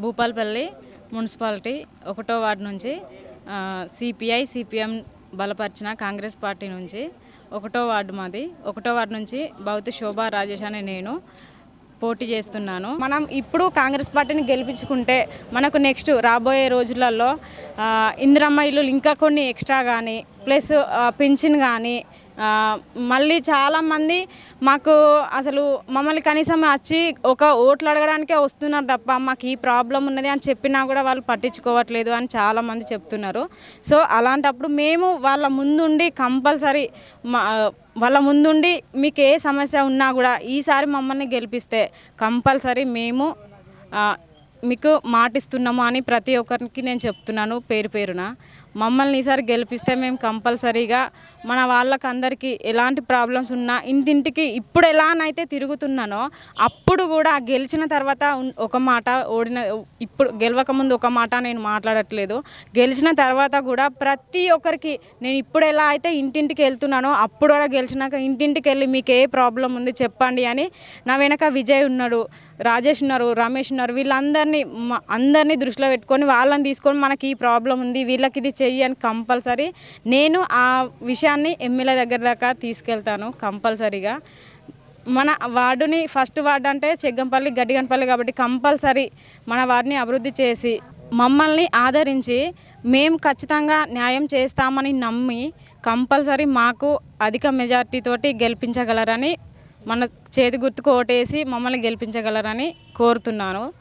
Bhupalpally municipality 1వ ward నుంచి CPI CPM బలపరిచిన కాంగ్రెస్ పార్టీ నుంచి 1వ వార్డు మాది. 1వ వార్డు నుంచి భౌతి శోభా రాజేష్ అనే నేను పోటీ చేస్తున్నాను. మనం ఇప్పుడు కాంగ్రెస్ పార్టీని గెలిపించుకుంటే మనకు నెక్స్ట్ రాబోయే రోజులలో ఇందిరమ్మ ఇల్లు ఇంకా కొన్ని ఎక్స్ట్రా కానీ ప్లస్ పింఛన్ కానీ మళ్ళీ చాలామంది మాకు అసలు మమ్మల్ని కనీసం వచ్చి ఒక ఓట్లు అడగడానికే వస్తున్నారు తప్ప మాకు ఈ ప్రాబ్లం ఉన్నది అని చెప్పినా కూడా వాళ్ళు పట్టించుకోవట్లేదు అని చాలామంది చెప్తున్నారు. సో అలాంటప్పుడు మేము వాళ్ళ ముందుండి కంపల్సరీ వాళ్ళ ముందుండి మీకు ఏ సమస్య ఉన్నా కూడా ఈసారి మమ్మల్ని గెలిపిస్తే కంపల్సరీ మేము మీకు మాటిస్తున్నాము అని ప్రతి ఒక్కరికి నేను చెప్తున్నాను పేరు పేరున. మమ్మల్ని ఈసారి గెలిపిస్తే మేము కంపల్సరీగా మన వాళ్ళకందరికీ ఎలాంటి ప్రాబ్లమ్స్ ఉన్నా ఇంటింటికి ఇప్పుడు ఎలానైతే తిరుగుతున్నానో అప్పుడు కూడా గెలిచిన తర్వాత ఒక మాట, ఇప్పుడు గెలవకముందు ఒక మాట నేను మాట్లాడట్లేదు. గెలిచిన తర్వాత కూడా ప్రతి ఒక్కరికి నేను ఇప్పుడు ఎలా అయితే ఇంటింటికి వెళ్తున్నానో అప్పుడు కూడా గెలిచినాక ఇంటింటికి వెళ్ళి మీకు ఏ ప్రాబ్లం ఉంది చెప్పండి అని నా వెనక విజయ్ ఉన్నాడు, రాజేష్ ఉన్నారు, రమేష్ ఉన్నారు, వీళ్ళందరినీ దృష్టిలో పెట్టుకొని వాళ్ళని తీసుకొని మనకి ఈ ప్రాబ్లం ఉంది వీళ్ళకి ఇది చెయ్యి అని కంపల్సరీ నేను ఆ విషయాన్ని ఎమ్మెల్యే దగ్గర దాకా తీసుకెళ్తాను కంపల్సరీగా. మన వార్డుని ఫస్ట్ వార్డు అంటే చెగ్గంపల్లి గడ్డిగంపల్లి కాబట్టి కంపల్సరీ మన వార్డుని అభివృద్ధి చేసి మమ్మల్ని ఆదరించి మేము ఖచ్చితంగా న్యాయం చేస్తామని నమ్మి కంపల్సరీ మాకు అధిక మెజార్టీతోటి గెలిపించగలరని మన చేతి గుర్తుకు ఓటేసి మమ్మల్ని గెలిపించగలరని కోరుతున్నాను.